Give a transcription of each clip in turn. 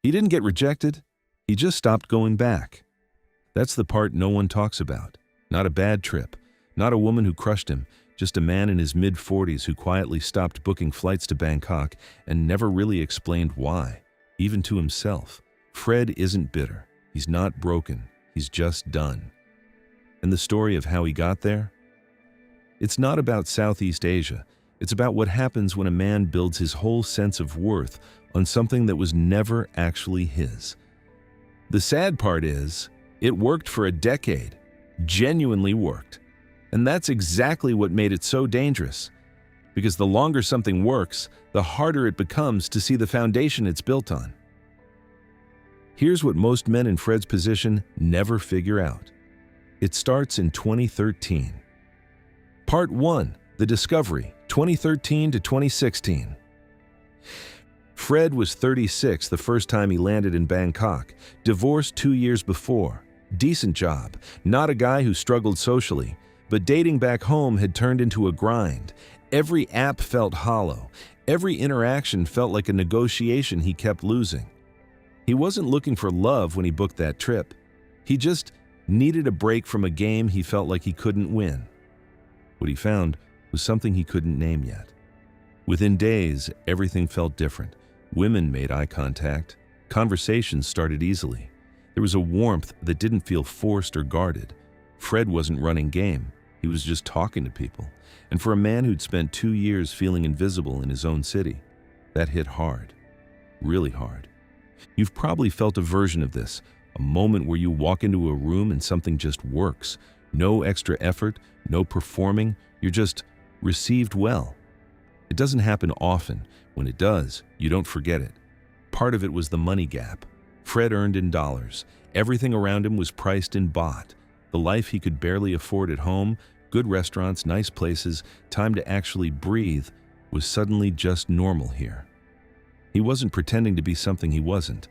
He didn't get rejected. He just stopped going back. That's the part no one talks about. Not a bad trip. Not a woman who crushed him. Just a man in his mid-40s who quietly stopped booking flights to Bangkok and never really explained why, even to himself. Fred isn't bitter. He's not broken. He's just done. And the story of how he got there? It's not about Southeast Asia. It's about what happens when a man builds his whole sense of worth on something that was never actually his. The sad part is, it worked for a decade. Genuinely worked. And that's exactly what made it so dangerous. Because the longer something works, the harder it becomes to see the foundation it's built on. Here's what most men in Fred's position never figure out. It starts in 2013. Part 1, The Discovery, 2013 to 2016. Fred was 36 the first time he landed in Bangkok, divorced 2 years before. Decent job, not a guy who struggled socially, but dating back home had turned into a grind. Every app felt hollow. Every interaction felt like a negotiation he kept losing. He wasn't looking for love when he booked that trip. He just needed a break from a game he felt like he couldn't win. What he found was something he couldn't name yet. Within days, everything felt different. Women made eye contact. Conversations started easily. There was a warmth that didn't feel forced or guarded. Fred wasn't running game. He was just talking to people. And for a man who'd spent 2 years feeling invisible in his own city, that hit hard. Really hard. You've probably felt a version of this, a moment where you walk into a room and something just works. No extra effort, no performing, you're just received well. It doesn't happen often. When it does, you don't forget it. Part of it was the money gap. Fred earned in dollars. Everything around him was priced in baht. The life he could barely afford at home, good restaurants, nice places, time to actually breathe, was suddenly just normal here. He wasn't pretending to be something he wasn't.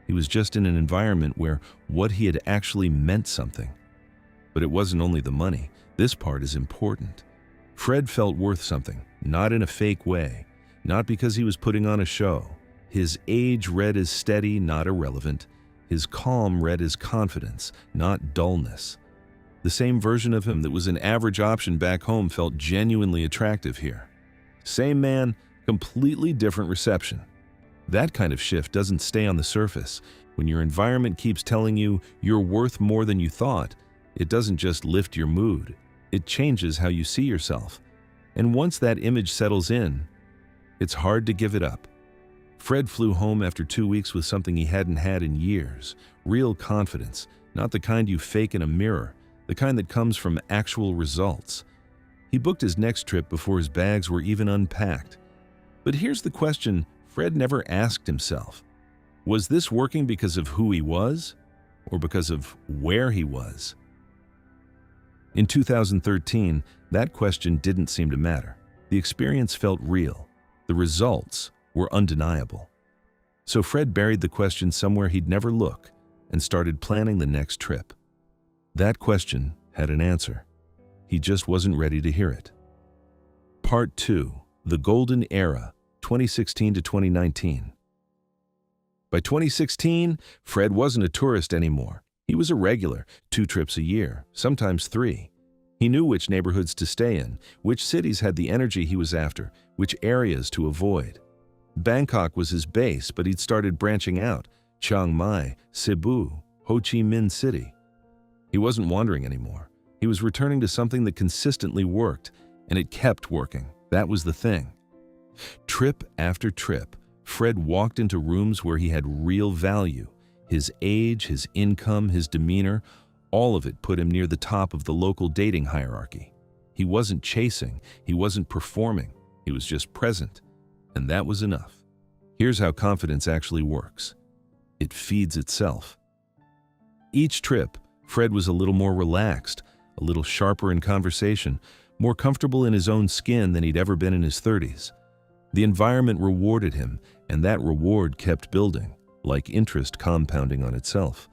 He was just in an environment where what he had actually meant something. But it wasn't only the money. This part is important. Fred felt worth something, not in a fake way, not because he was putting on a show. His age read as steady, not irrelevant. His calm read as confidence, not dullness. The same version of him that was an average option back home felt genuinely attractive here. Same man, completely different reception. That kind of shift doesn't stay on the surface. When your environment keeps telling you you're worth more than you thought, it doesn't just lift your mood. It changes how you see yourself. And once that image settles in, it's hard to give it up. Fred flew home after 2 weeks with something he hadn't had in years. Real confidence, not the kind you fake in a mirror, the kind that comes from actual results. He booked his next trip before his bags were even unpacked. But here's the question Fred never asked himself. Was this working because of who he was, or because of where he was? In 2013, that question didn't seem to matter. The experience felt real. The results were undeniable. So Fred buried the question somewhere he'd never look and started planning the next trip. That question had an answer. He just wasn't ready to hear it. Part 2, The Golden Era, 2016 to 2019. By 2016, Fred wasn't a tourist anymore. He was a regular, 2 trips a year, sometimes 3. He knew which neighborhoods to stay in, which cities had the energy he was after, which areas to avoid. Bangkok was his base, but he'd started branching out. Chiang Mai, Cebu, Ho Chi Minh City. He wasn't wandering anymore. He was returning to something that consistently worked, and it kept working. That was the thing. Trip after trip, Fred walked into rooms where he had real value. His age, his income, his demeanor, all of it put him near the top of the local dating hierarchy. He wasn't chasing, he wasn't performing, he was just present. And that was enough. Here's how confidence actually works. It feeds itself. Each trip, Fred was a little more relaxed, a little sharper in conversation, more comfortable in his own skin than he'd ever been in his 30s. The environment rewarded him, and that reward kept building, like interest compounding on itself.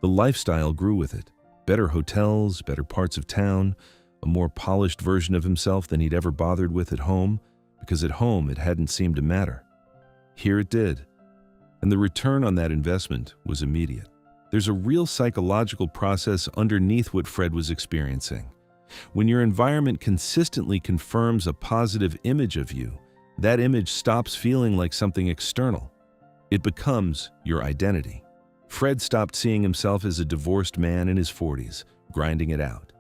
The lifestyle grew with it. Better hotels, better parts of town, a more polished version of himself than he'd ever bothered with at home, because at home it hadn't seemed to matter. Here it did. and the return on that investment was immediate. There's a real psychological process underneath what Fred was experiencing. When your environment consistently confirms a positive image of you, that image stops feeling like something external. It becomes your identity. Fred stopped seeing himself as a divorced man in his 40s, grinding it out.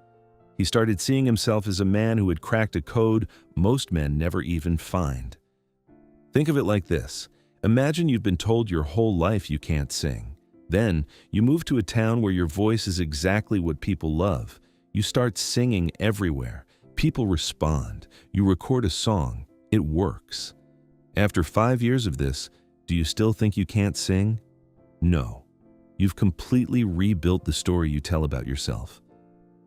He started seeing himself as a man who had cracked a code most men never even find. Think of it like this. Imagine you've been told your whole life you can't sing. Then, you move to a town where your voice is exactly what people love. You start singing everywhere. People respond. You record a song. It works. After 5 years of this, do you still think you can't sing? No. You've completely rebuilt the story you tell about yourself.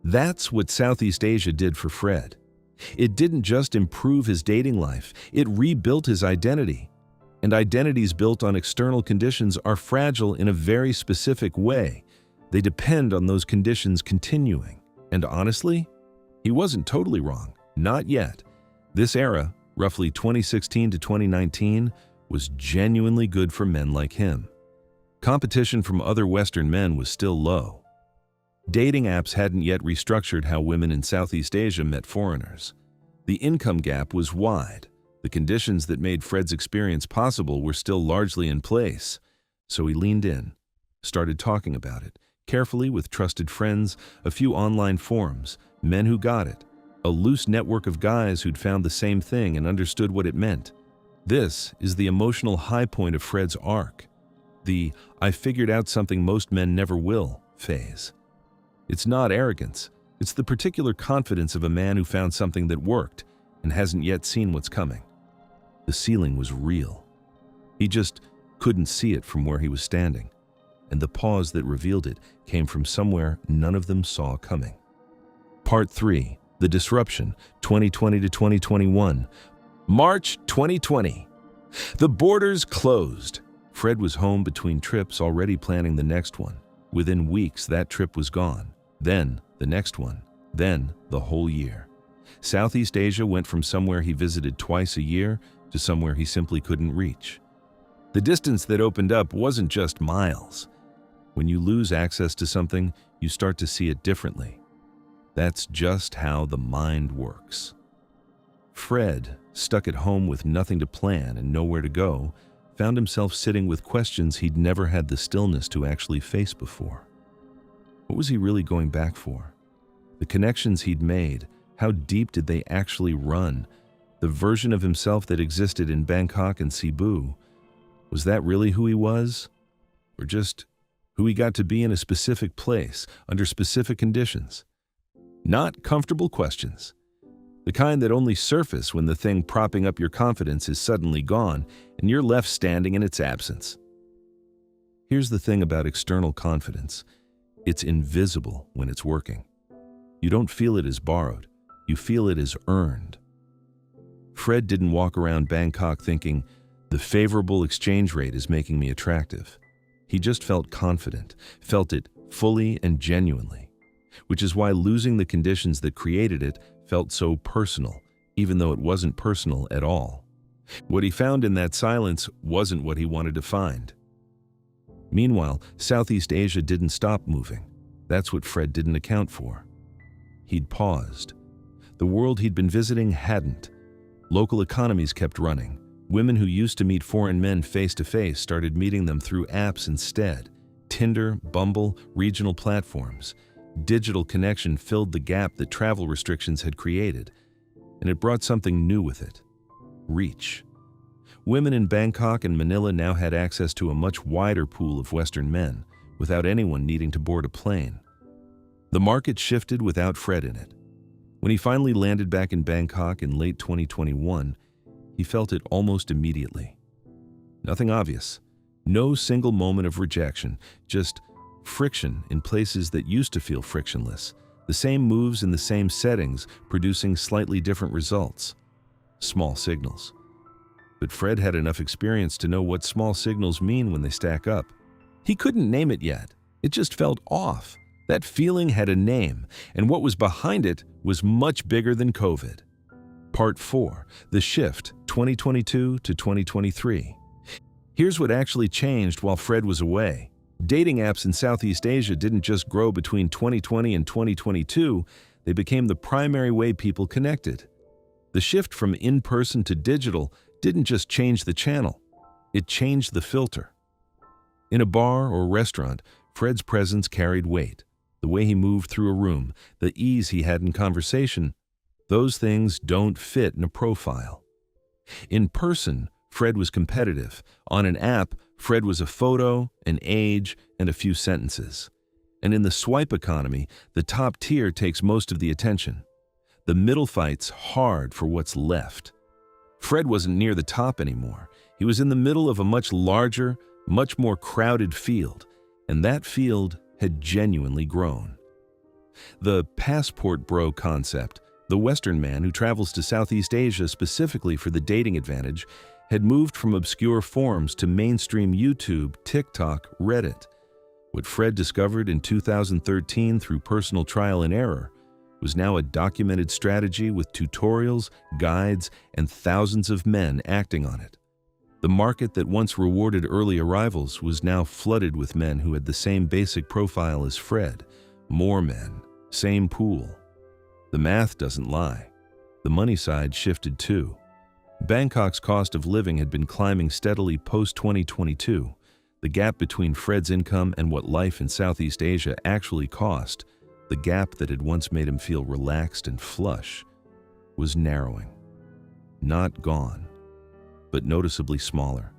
That's what Southeast Asia did for Fred. It didn't just improve his dating life, it rebuilt his identity. And identities built on external conditions are fragile in a very specific way. They depend on those conditions continuing. And honestly, he wasn't totally wrong. Not yet. This era, roughly 2016 to 2019, was genuinely good for men like him. Competition from other Western men was still low. Dating apps hadn't yet restructured how women in Southeast Asia met foreigners. The income gap was wide. The conditions that made Fred's experience possible were still largely in place. So he leaned in, started talking about it, carefully with trusted friends, a few online forums, men who got it, a loose network of guys who'd found the same thing and understood what it meant. This is the emotional high point of Fred's arc. The "I figured out something most men never will" phase. It's not arrogance. It's the particular confidence of a man who found something that worked and hasn't yet seen what's coming. The ceiling was real. He just couldn't see it from where he was standing, and the pause that revealed it came from somewhere none of them saw coming. Part 3. The Disruption, 2020 to 2021. March 2020. The borders closed. Fred was home between trips, already planning the next one. Within weeks, that trip was gone. Then, the next one. Then, the whole year. Southeast Asia went from somewhere he visited twice a year to somewhere he simply couldn't reach. The distance that opened up wasn't just miles. When you lose access to something, you start to see it differently. That's just how the mind works. Fred, stuck at home with nothing to plan and nowhere to go, found himself sitting with questions he'd never had the stillness to actually face before. What was he really going back for? The connections he'd made, how deep did they actually run? The version of himself that existed in Bangkok and Cebu, was that really who he was? Or just who he got to be in a specific place, under specific conditions? Not comfortable questions. The kind that only surface when the thing propping up your confidence is suddenly gone and you're left standing in its absence. Here's the thing about external confidence. It's invisible when it's working. You don't feel it as borrowed. You feel it as earned. Fred didn't walk around Bangkok thinking, the favorable exchange rate is making me attractive. He just felt confident, felt it fully and genuinely, which is why losing the conditions that created it felt so personal, even though it wasn't personal at all. What he found in that silence wasn't what he wanted to find. Meanwhile, Southeast Asia didn't stop moving. That's what Fred didn't account for. He'd paused. The world he'd been visiting hadn't. Local economies kept running. Women who used to meet foreign men face-to-face started meeting them through apps instead. Tinder, Bumble, regional platforms. Digital connection filled the gap that travel restrictions had created, and it brought something new with it: reach. Women in Bangkok and Manila now had access to a much wider pool of Western men, without anyone needing to board a plane. The market shifted without Fred in it. When he finally landed back in Bangkok in late 2021, he felt it almost immediately. Nothing obvious, no single moment of rejection, just friction in places that used to feel frictionless, the same moves in the same settings, producing slightly different results. Small signals. But Fred had enough experience to know what small signals mean when they stack up. He couldn't name it yet. It just felt off. That feeling had a name, and what was behind it was much bigger than COVID. Part 4. The Shift, 2022 to 2023. Here's what actually changed while Fred was away. Dating apps in Southeast Asia didn't just grow between 2020 and 2022, they became the primary way people connected. The shift from in-person to digital didn't just change the channel, it changed the filter. In a bar or restaurant, Fred's presence carried weight. The way he moved through a room, the ease he had in conversation, those things don't fit in a profile. In person, Fred was competitive. On an app, Fred was a photo, an age, and a few sentences. And in the swipe economy, the top tier takes most of the attention. The middle fight's hard for what's left. Fred wasn't near the top anymore. He was in the middle of a much larger, much more crowded field, and that field had genuinely grown. The passport bro concept, the Western man who travels to Southeast Asia specifically for the dating advantage, had moved from obscure forums to mainstream YouTube, TikTok, Reddit. What Fred discovered in 2013 through personal trial and error was now a documented strategy with tutorials, guides, and thousands of men acting on it. The market that once rewarded early arrivals was now flooded with men who had the same basic profile as Fred. More men, same pool. The math doesn't lie. The money side shifted too. Bangkok's cost of living had been climbing steadily post-2022. The gap between Fred's income and what life in Southeast Asia actually cost, the gap that had once made him feel relaxed and flush, was narrowing. Not gone, but noticeably smaller.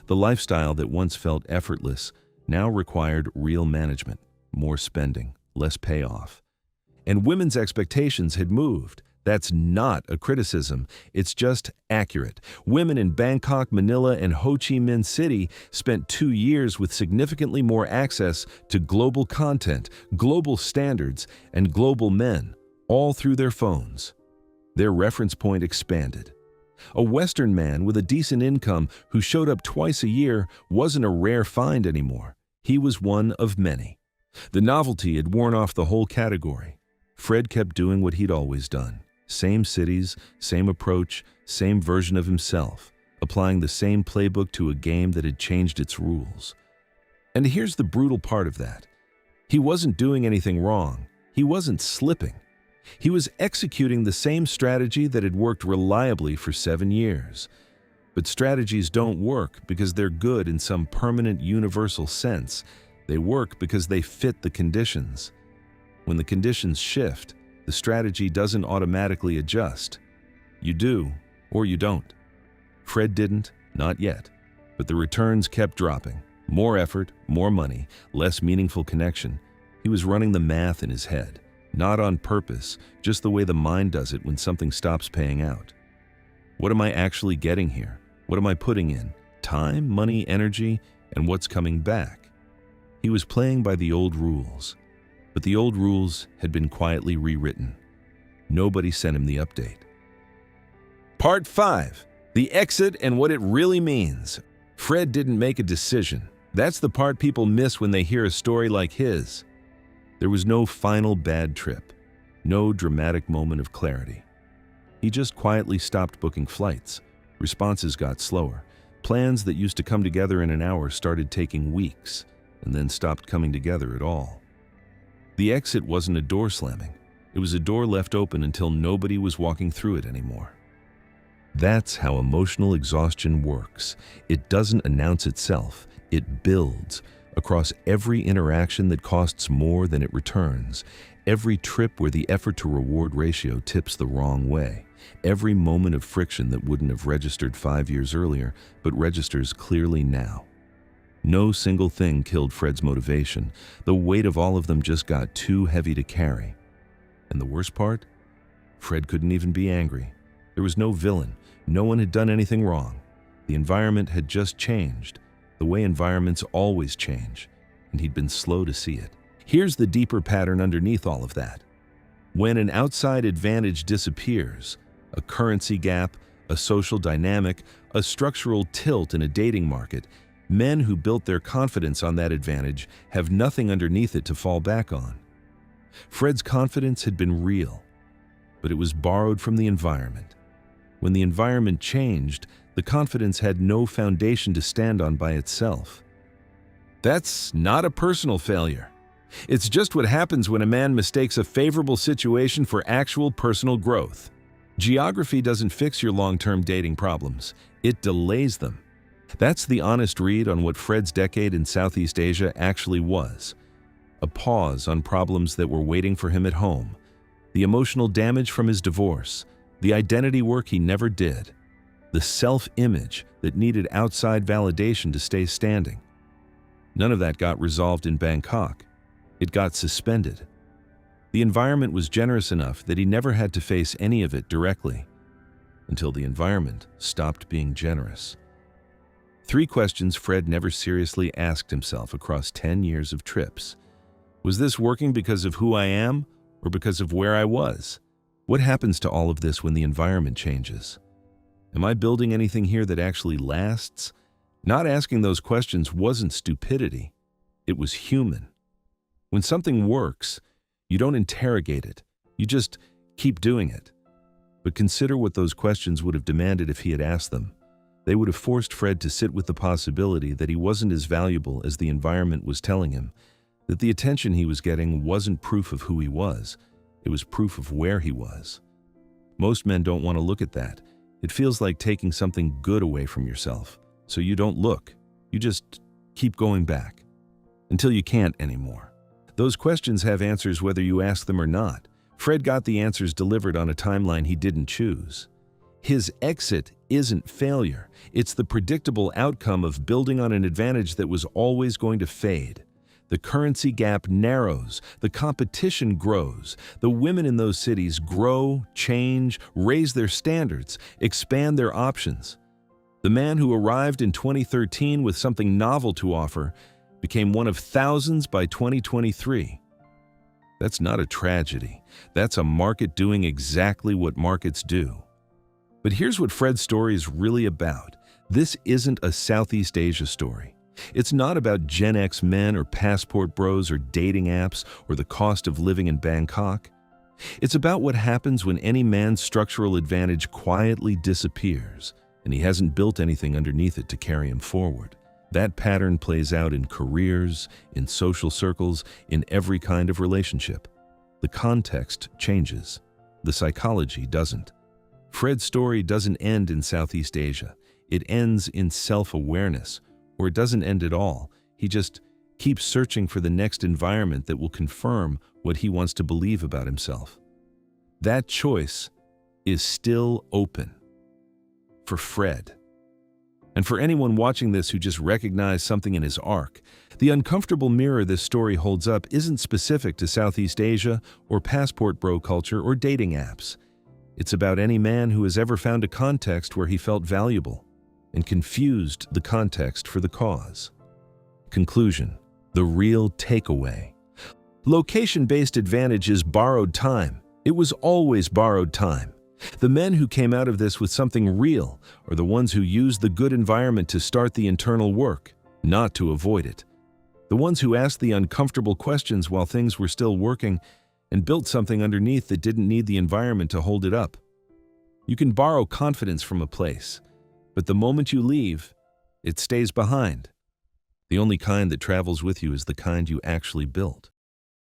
The lifestyle that once felt effortless now required real management, more spending, less payoff. And women's expectations had moved. That's not a criticism, it's just accurate. Women in Bangkok, Manila, and Ho Chi Minh City spent 2 years with significantly more access to global content, global standards, and global men, all through their phones. Their reference point expanded. A Western man with a decent income who showed up twice a year wasn't a rare find anymore. He was one of many. The novelty had worn off the whole category. Fred kept doing what he'd always done. Same cities, same approach, same version of himself, applying the same playbook to a game that had changed its rules. And here's the brutal part of that. He wasn't doing anything wrong. He wasn't slipping. He was executing the same strategy that had worked reliably for 7 years. But strategies don't work because they're good in some permanent universal sense. They work because they fit the conditions. When the conditions shift, the strategy doesn't automatically adjust. You do, or you don't. Fred didn't, not yet, but the returns kept dropping. More effort, more money, less meaningful connection. He was running the math in his head, not on purpose, just the way the mind does it when something stops paying out. What am I actually getting here? What am I putting in? Time, money, energy, and what's coming back? He was playing by the old rules. But the old rules had been quietly rewritten. Nobody sent him the update. Part 5. The exit and what it really means. Fred didn't make a decision. That's the part people miss when they hear a story like his. There was no final bad trip. No dramatic moment of clarity. He just quietly stopped booking flights. Responses got slower. Plans that used to come together in an hour started taking weeks, and then stopped coming together at all. The exit wasn't a door slamming. It was a door left open until nobody was walking through it anymore. That's how emotional exhaustion works. It doesn't announce itself. It builds across every interaction that costs more than it returns, every trip where the effort to reward ratio tips the wrong way, every moment of friction that wouldn't have registered 5 years earlier, but registers clearly now. No single thing killed Fred's motivation. The weight of all of them just got too heavy to carry. And the worst part? Fred couldn't even be angry. There was no villain. No one had done anything wrong. The environment had just changed, the way environments always change, and he'd been slow to see it. Here's the deeper pattern underneath all of that. When an outside advantage disappears, a currency gap, a social dynamic, a structural tilt in a dating market, men who built their confidence on that advantage have nothing underneath it to fall back on. Fred's confidence had been real, but it was borrowed from the environment. When the environment changed, The confidence had no foundation to stand on by itself. That's not a personal failure. It's just what happens when a man mistakes a favorable situation for actual personal growth. Geography doesn't fix your long-term dating problems. It delays them. That's the honest read on what Fred's decade in Southeast Asia actually was. A pause on problems that were waiting for him at home. The emotional damage from his divorce. The identity work he never did. The self-image that needed outside validation to stay standing. None of that got resolved in Bangkok. It got suspended. The environment was generous enough that he never had to face any of it directly, until the environment stopped being generous. 3 questions Fred never seriously asked himself across 10 years of trips. Was this working because of who I am, or because of where I was? What happens to all of this when the environment changes? Am I building anything here that actually lasts? Not asking those questions wasn't stupidity. It was human. When something works, you don't interrogate it. You just keep doing it. But consider what those questions would have demanded if he had asked them. They would have forced Fred to sit with the possibility that he wasn't as valuable as the environment was telling him, that the attention he was getting wasn't proof of who he was, it was proof of where he was. Most men don't want to look at that. It feels like taking something good away from yourself, so you don't look. You just keep going back, until you can't anymore. Those questions have answers whether you ask them or not. Fred got the answers delivered on a timeline he didn't choose. His exit isn't failure. It's the predictable outcome of building on an advantage that was always going to fade. The currency gap narrows, the competition grows, the women in those cities grow, change, raise their standards, expand their options. The man who arrived in 2013 with something novel to offer became one of thousands by 2023. That's not a tragedy. That's a market doing exactly what markets do. But here's what Fred's story is really about. This isn't a Southeast Asia story. It's not about Gen X men or passport bros or dating apps or the cost of living in Bangkok. It's about what happens when any man's structural advantage quietly disappears and he hasn't built anything underneath it to carry him forward. That pattern plays out in careers, in social circles, in every kind of relationship. The context changes. The psychology doesn't. Fred's story doesn't end in Southeast Asia. It ends in self-awareness, or it doesn't end at all. He just keeps searching for the next environment that will confirm what he wants to believe about himself. That choice is still open for Fred. And for anyone watching this who just recognized something in his arc, the uncomfortable mirror this story holds up isn't specific to Southeast Asia or passport bro culture or dating apps. It's about any man who has ever found a context where he felt valuable and confused the context for the cause. Conclusion: the real takeaway. Location-based advantage is borrowed time. It was always borrowed time. The men who came out of this with something real are the ones who used the good environment to start the internal work, not to avoid it. The ones who asked the uncomfortable questions while things were still working and built something underneath that didn't need the environment to hold it up. You can borrow confidence from a place, but the moment you leave, it stays behind. The only kind that travels with you is the kind you actually built.